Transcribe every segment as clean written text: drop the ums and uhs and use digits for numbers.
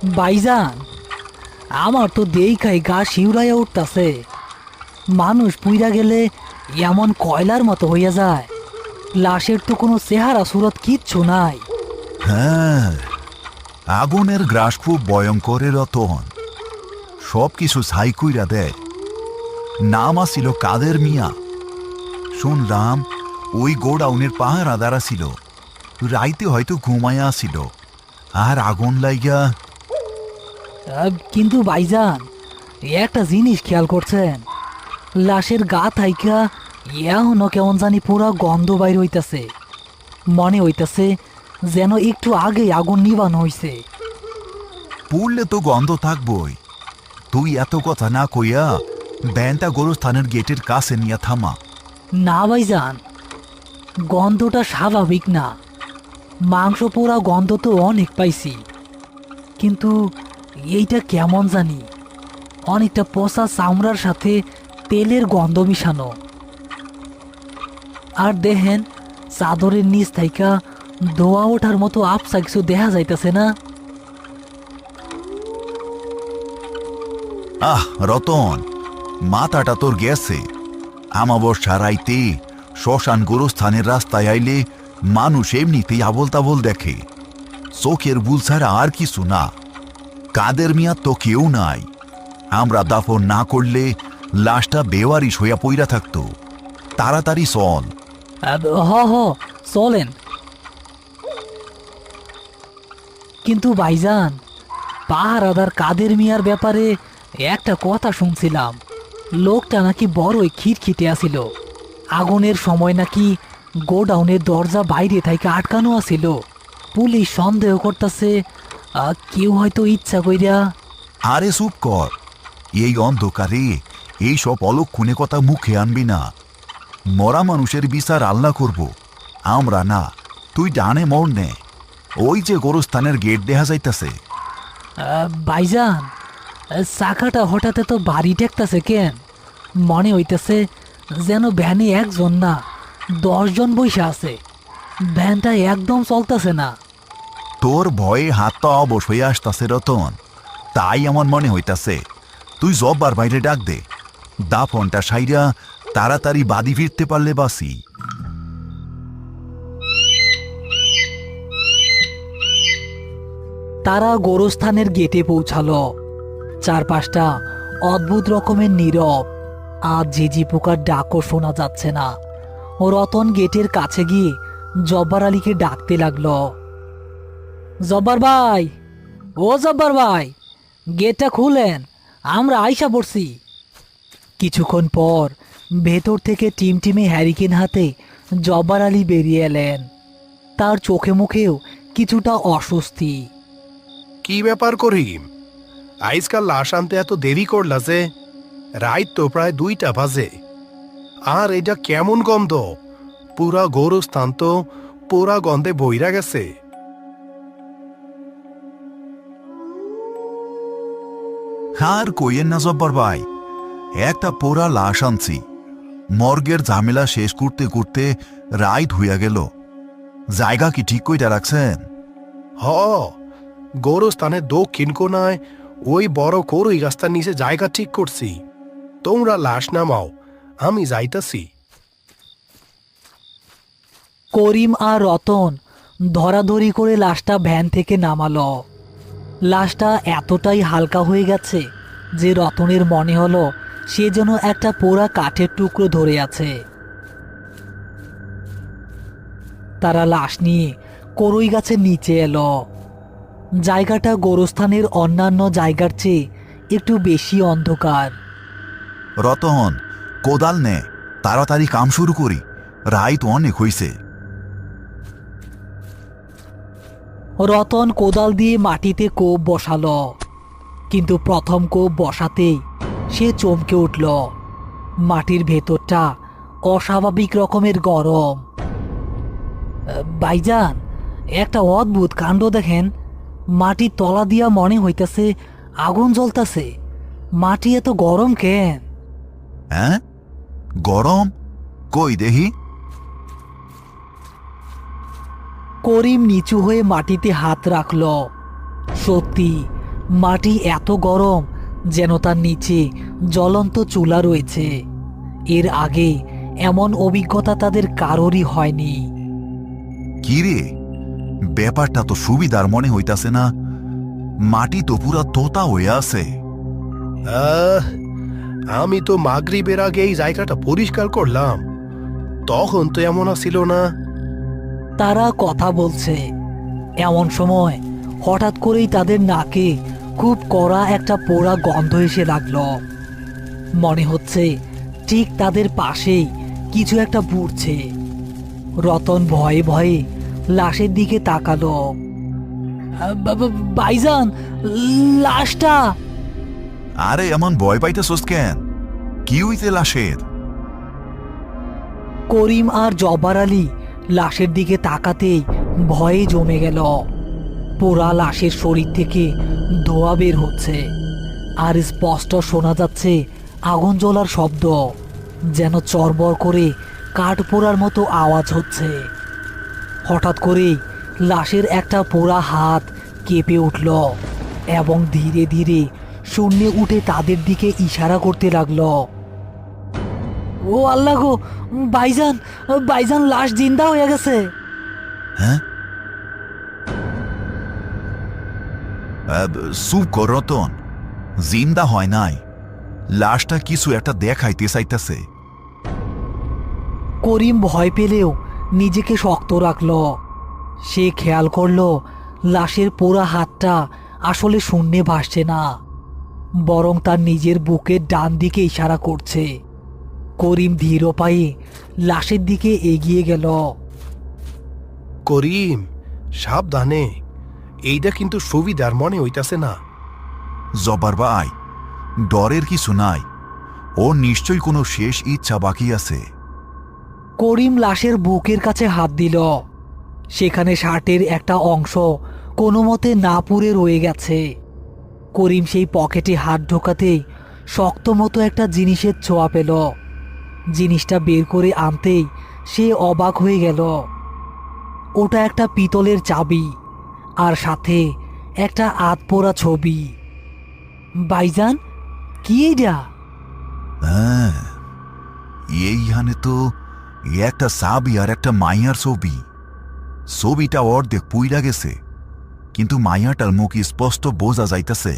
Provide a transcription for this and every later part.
ভাইজান, আমার তো দেখাই গা শিউরাইয়া উঠতাছে। মানুষ পুইরা গেলে এমন কয়লার মতো হইয়া যায়। লাশের তো কোনো চেহারা সুরত কিচ্ছু নাই। হ্যাঁ, আগুনের গ্রাস খুব ভয়ঙ্কর রতন, সব কিছু ছাই কইরা দেয়। নাম আসিল কাদের মিয়া। শুনলাম ওই গোডাউনের পাহারাদার ছিল, রাইতে হয়তো ঘুমাইয়া আসিল আর আগুন লাইগা। কিন্তু ভাইজান, একটা জিনিস খেয়াল করছেন? লাশের গা থাইকা এখনো কেমন জানি পুরা গন্ধ বাইর হইতাছে। মনে হইতাছে যেন একটু আগে আগুন নিবানো হইছে। পুড়লে তো গন্ধ থাকবই। তুই এত কথা না কইয়া ব্যানটা গোরস্থানের গেটের কাছে নিয়ে থামা। না ভাইজান, গন্ধটা স্বাভাবিক না। মাংস পোড়া গন্ধ তো অনেক পাইছি, কিন্তু এইটা কেমন জানি অনেকটা পচা চামড়ার সাথে তেলের গন্ধ মিশানো। আর দেখেন, চাদরের নিচ থাইকা ধোয়া ওঠার মতো আবসা কিছু দেখা যাইতেছে না? আহ রতন, মাথাটা তোর গেছে। আমাবস্যা রাইতে শ্মশান গোরস্থানের রাস্তায় আইলে মানুষ এমনিতেই আবল তাবল দেখে। চোখের ভুল ছাড়া আর কিছু না। কাদের মিয়া তো কেউ নাই। আমরা দাফন না করলে লাশটা বেওয়ারিশ হইয়া পইরা থাকতো। তাড়াতাড়ি চল। হ হ, চলেন। কিন্তু ভাইজান, পাহারাদার কাদের মিয়ার ব্যাপারে একটা কথা শুনছিলাম। লোকটা নাকি বড়ই খিটখিটে আছিল। আগুনের সময় নাকি গোডাউনের দরজা বাইরে থেকে আটকানো আছিল। পুলিশ সন্দেহ করতেছে কেউ হয়তো ইচ্ছা কইরা। আরে চুপ কর। এই অন্ধকারে এই সব অলক্ষণে কথা মুখে আনবি না। মরা মানুষের বিচার আল্লাহ করব, আমরা না। তুই ডানে মর নে। ওই যে গোরস্থানের গেট দেখা যাইতাছে। ভাইজান, চাকাটা হঠাৎ তো বাড়ি ঠেকতাছে কেন? মনে হইতেছে যেন ভ্যানে একজন না 10 জন বইসা আছে। ভ্যানটা একদম চলতেছে না। তোর ভয়ে হাত পা অবশ হয়ে আসতাছে রতন, তাই আমার মনে হইতাছে। তুই জব্বার বাইরে ডাক দে। দাফনটা সাইরা তাড়াতাড়ি বাড়ি ফিরতে পারলে বাসি। তারা গোরস্থানের গেটে পৌঁছালো। চারপাশটা অদ্ভুত রকমের নীরব, আর ঝিঝি পোকার ডাকও শোনা যাচ্ছে না। ও রতন গেটের কাছে গিয়ে জব্বার আলীকে ডাকতে লাগলো। জব্বার ভাই, ও জব্বার ভাই, গেটটা খুলেন, আমরা আইসা পড়ছি। কিছুক্ষণ পর ভেতর থেকে টিমটিমে হ্যারিকেন হাতে জব্বার আলী বেরিয়ে এলেন। তার চোখে মুখেও কিছুটা অস্বস্তি। কি ব্যাপার করিম, আজকাল লাশ আনতে এত দেরি করলা যে? রাত তো প্রায় 2টা বাজে। আর এটা কেমন গন্ধ! পুরা গোরস্থান তো পুরা গন্ধে বইরা গেছে। আর কইয়েন না জব্বার ভাই, একটা পোড়া লাশ আনছি। মর্গের ঝামেলা শেষ করতে করতে রাইত হইয়া গেল। জায়গা কি ঠিক কইটা রাখছেন? হ, গোরস্থানের দক্ষিণ কোনায় ওই বড় করই রাস্তার নিচে জায়গা ঠিক করছি। তোমরা লাশ নামাও, আমি যাইতাছি। করিম আর রতন ধরাধরি করে লাশটা ভ্যান থেকে নামালো। লাশটা এতটাই হালকা হয়ে গেছে যে রতনের মনে হলো সে যেন একটা পোড়া কাঠের টুকরো ধরে আছে। তারা লাশ নিয়ে করই গাছের নিচে এলো। জায়গাটা গোরস্থানের অন্যান্য জায়গার চেয়ে একটু বেশি অন্ধকার। রতন, কোদাল নে, তাড়াতাড়ি কাম শুরু করি। রাইত অনেক হইছে। রতন কোদাল দিয়ে মাটিতে কোপ বসালো, কিন্তু প্রথম কোপ বসাতেই সে চমকে উঠল। মাটির ভেতরটা অস্বাভাবিক রকমের গরম। ভাইজান, একটা অদ্ভুত কাণ্ড দেখেন। মাটির তলা দিয়া মনে হইতেছে আগুন জ্বলতেছে। মাটি এত গরম কেন? হ্যাঁ, গরম? কই দেহি। করিম নিচু হয়ে মাটিতে হাত রাখল। সত্যি, মাটি এত গরম যেন তার নিচে জ্বলন্ত চুলা রয়েছে। এর আগে এমন অভিজ্ঞতা তাদের কারোরই হয়নি। কি রে, ব্যাপারটা তো সুবিধার মনে হইতাছে না। মাটি তো পুরা তোতা হয়ে আছে। আহ, আমি তো মাগরিবের আগে এই জায়গাটা পরিষ্কার করলাম, তখন তো এমন ছিল না। তারা কথা বলছে, এমন সময় হঠাৎ করেই তাদের নাকে খুব কড়া একটা পোড়া গন্ধ এসে লাগলো। মনে হচ্ছে ঠিক তাদের পাশেই কিছু একটা পুড়ছে। রতন ভয়ে ভয়ে লাশের দিকে তাকালো। ভাইজান, লাশটা! আরে এমন ভয় পাইতেছস কেন? কি হইতে লাশের? করিম আর জব্বার আলী লাশের দিকে তাকাতেই ভয়ে জমে গেল। পোড়া লাশের শরীর থেকে ধোঁয়া বের হচ্ছে, আর স্পষ্ট শোনা যাচ্ছে আগুন জ্বলার শব্দ, যেন চরবর করে কাঠ পোড়ার মতো আওয়াজ হচ্ছে। হঠাৎ করেই লাশের একটা পোড়া হাত কেঁপে উঠল এবং ধীরে ধীরে শূন্যে উঠে তাদের দিকে ইশারা করতে লাগলো। ও আল্লাহ গো, ভাইজান, ভাইজান লাশ জিন্দা হয়ে গেছে। হ্যাঁ, চুপ কর রতন, জিন্দা হয় নাই। লাশটা কিছু একটা দেখাইতে চাইতেছে। করিম ভয় পেলেও নিজেকে শক্ত রাখল। সে খেয়াল করলো লাশের পোড়া হাতটা আসলে শূন্যে ভাসছে না, বরং তার নিজের বুকের ডান দিকে ইশারা করছে। করিম ধীর পায়ে লাশের দিকে এগিয়ে গেল। করিম, সাবধানে, এইটা কিন্তু সুবিধার মনে হইতাছে না। জব্বার ভাই, ডরের কিছু নাই। ও নিশ্চয়ই কোনো শেষ ইচ্ছা বাকি আছে। করিম লাশের বুকের কাছে হাত দিল। সেখানে শার্টের একটা অংশ কোনো মতে না পুড়ে রয়ে গেছে। করিম সেই পকেটে হাত ঢোকাতেই শক্ত মতো একটা জিনিসের ছোঁয়া পেল। জিনিসটা বের করে আনতেই সে অবাক হয়ে গেল। ওটা একটা পিতলের চাবি, আর সাথে একটা আধপোড়া ছবি। ভাইজান, কি এইটা? হ্যাঁ, এইখানে তো একটা চাবি আর একটা মাইয়ার ছবি। ছবিটা অর্ধেক পুইরা গেছে, কিন্তু মাইয়াটার মুখ স্পষ্ট বোঝা যাইতেছে।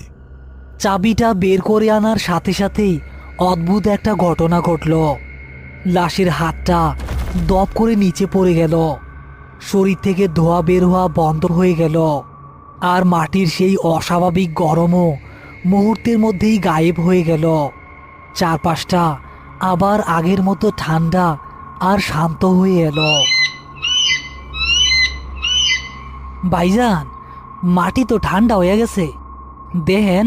চাবিটা বের করে আনার সাথে সাথেই অদ্ভুত একটা ঘটনা ঘটল। লাশের হাতটা দপ করে নিচে পড়ে গেল, শরীর থেকে ধোঁয়া বের হওয়া বন্ধ হয়ে গেল, আর মাটির সেই অস্বাভাবিক গরমও মুহূর্তের মধ্যেই গায়েব হয়ে গেল। চারপাশটা আবার আগের মতো ঠান্ডা আর শান্ত হয়ে এলো। ভাইজান, মাটি তো ঠান্ডা হয়ে গেছে, দেখেন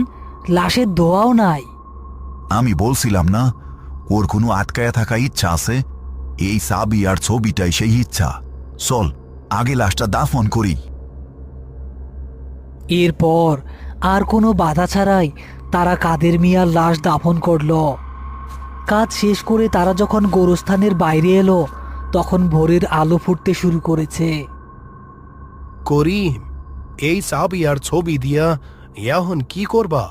লাশের ধোঁয়াও নাই। আমি বলছিলাম না, ওর কোনো আটকায়া থাকা ইচ্ছা আছে। এই চাবি আর ছবিটাই সেই ইচ্ছা। চল, আগে লাশটা দাফন করি। এরপর আর কোনো বাধা ছাড়াই তারা কাদের মিয়ার লাশ দাফন করল। কাজ শেষ করে তারা যখন গোরস্থানের বাইরে এলো, তখন ভোরের আলো ফুটতে শুরু করেছে। করিম, এই চাবি আর ছবি দিয়া এখন কি করবা?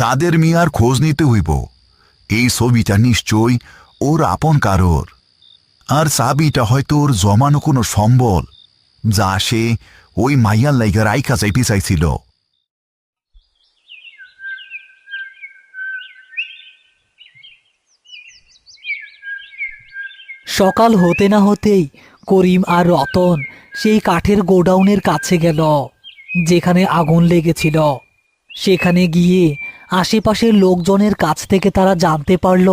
কাদের মিয়ার খোঁজ নিতে হইব। এই ছবিটা নিশ্চয়ই ওর আপন কারোর, আর চাবিটা হয়তো ওর জমানো কোনো সম্বল, যা সে ওই মাইয়ার লাইগা রাইখা যাইতে চাইছিল। সকাল হতে না হতেই করিম আর রতন সেই কাঠের গোডাউনের কাছে গেল যেখানে আগুন লেগেছিল। সেখানে গিয়ে আশেপাশের লোকজনের কাছ থেকে তারা জানতে পারল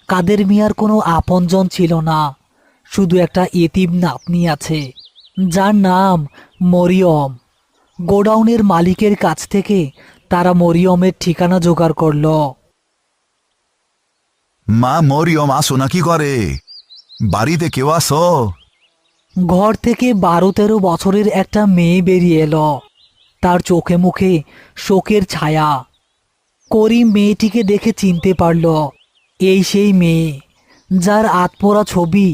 কাদের মিয়ার কোনো আপনজন ছিল না, শুধু একটা এতিম নাতনি আছে যার নাম মরিয়ম। গোডাউনের মালিকের কাছ থেকে তারা মরিয়মের ঠিকানা জোগাড় করল। মা মরিয়ম, আসো না, কি করে? বাড়িতে কেউ আসো? ঘর থেকে 12-13 বছরের একটা মেয়ে বেরিয়ে এলো। তার চোখে মুখে শোকের ছায়া। করিম মেয়েটিকে দেখে চিনতে পারল এই সেই মেয়ে যার আতপোড়া ছবি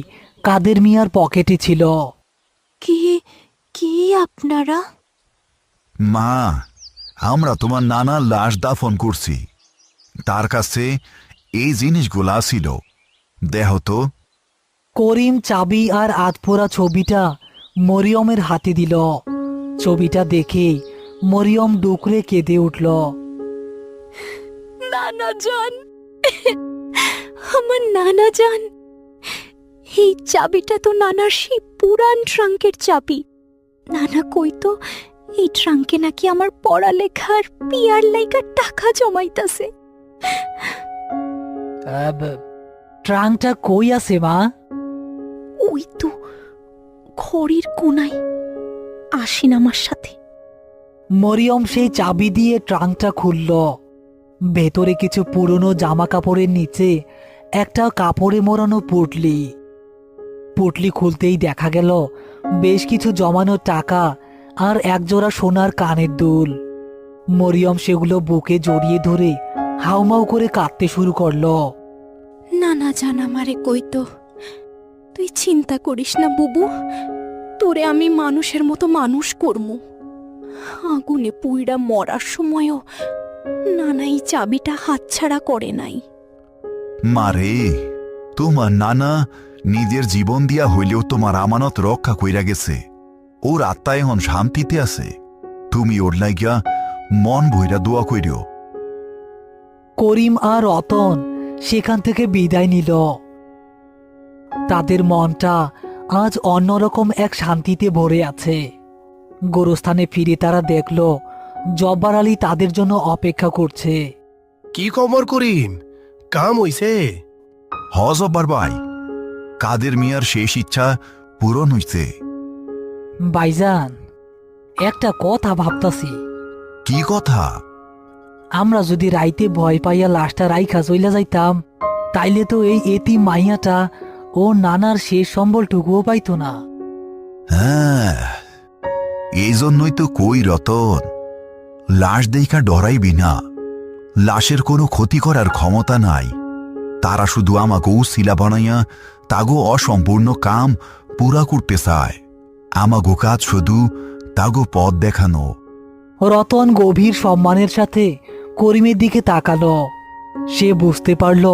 কাদের মিয়ার পকেটে ছিল। কি কি আপনারা? মা, আমরা তোমার নানার লাশ দাফন করছি। তার কাছে এই জিনিসগুলা ছিল, দেহ তো। করিম চাবি আর আধপোড়া ছবিটা মরিয়মের হাতে দিল। ছবিটা দেখে মরিয়ম ডুকরে কেঁদে উঠল। নানা জান, আমার নানা জান, এই চাবিটা তো নানার সেই পুরান ট্রাঙ্কের চাবি। নানা কইতো এই ট্রাঙ্কে নাকি আমার পড়ালেখার পিয়ার লাইকার টাকা জমাইতাছে। ট্রাঙ্কটা কই আছে মা? ওই তো ঘড়ির কোনায়, আসেন আমার সাথে। মরিয়ম সেই চাবি দিয়ে ট্রাঙ্কটা খুলল। ভেতরে কিছু পুরনো জামা কাপড়ের নিচে একটা কাপড়ে মোড়ানো পুটলি। পুটলি খুলতেই দেখা গেল বেশ কিছু জমানো টাকা আর একজোড়া সোনার কানের দুল। মরিয়ম সেগুলো বুকে জড়িয়ে ধরে হাউমাউ করে কাঁদতে শুরু করলো। নানা জান আমারে কইতো, তুই চিন্তা করিস না বুবু, তোরে আমি মানুষের মতো মানুষ করমু। আগুনে পুইড়া মরার সময়ও নানা এই চাবিটা হাতছাড়া করে নাই। মারে, তোমার নানা নিজের জীবন দিয়া হইলেও তোমার আমানত রক্ষা কইরা গেছে। ওর আত্মা এখন শান্তিতে আছে। তুমি ওর লাগিয়া মন ভইরা দোয়া কইরো। করিম আর রতন সেখান থেকে বিদায় নিল। তাদের মনটা আজ অন্যরকম এক শান্তিতে ভরে আছে। গোরস্থানে ফিরে তারা দেখল জব্বার আলী তাদের জন্য অপেক্ষা করছে। কি খবর করিম, কাম হইছে? জব্বার ভাই, কাদের মিয়ার শেষ ইচ্ছা পূরণ হইছে। ভাইজান, একটা কথা ভাবতাছি। কি কথা? আমরা যদি রাইতে ভয় পাইয়া লাশটা রাইখা চইলা যাইতাম, তাইলে তো এই এতিম মাইয়াটা ও নানার শেষ সম্বলটুকুও পাইতো না। হ্যাঁ, এই জন্যই তো কই রতন, লাশ দেইখা ডরাইবি না। লাশের কোনো ক্ষতি করার ক্ষমতা নাই। তারা শুধু আমাকে উসিলা বানাইয়া তাগো অসম্পূর্ণ কাম পুরা করতে চায়। আমাগো কাজ শুধু তাগো পথ দেখানো। রতন গভীর সম্মানের সাথে করিমের দিকে তাকালো। সে বুঝতে পারল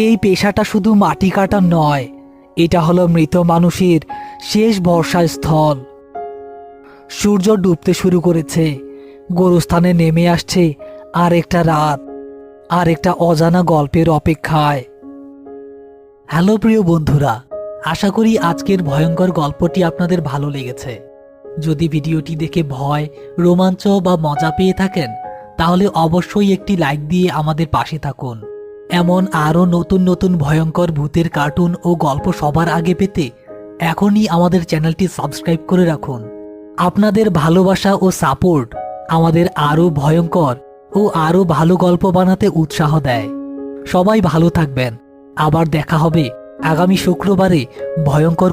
এই পেশাটা শুধু মাটি কাটা নয়, এটা হলো মৃত মানুষের শেষ ভরসাস্থল। সূর্য ডুবতে শুরু করেছে। গোরস্থানে নেমে আসছে আর একটা রাত, আর একটা অজানা গল্পের অপেক্ষায়। হ্যালো প্রিয় বন্ধুরা, আশা করি আজকের ভয়ঙ্কর গল্পটি আপনাদের ভালো লেগেছে। যদি ভিডিওটি দেখে ভয়, রোমাঞ্চ বা মজা পেয়ে থাকেন, তাহলে অবশ্যই একটি লাইক দিয়ে আমাদের পাশে থাকুন। এমন আরও নতুন নতুন ভয়ঙ্কর ভূতের কার্টুন ও গল্প সবার আগে পেতে এখনই আমাদের চ্যানেলটি সাবস্ক্রাইব করে রাখুন। আপনাদের ভালোবাসা ও সাপোর্ট আমাদের আরও ভয়ঙ্কর ও আরও ভালো গল্প বানাতে উৎসাহ দেয়। সবাই ভালো থাকবেন। আবার দেখা হবে আগামী শুক্রবারে ভয়ঙ্কর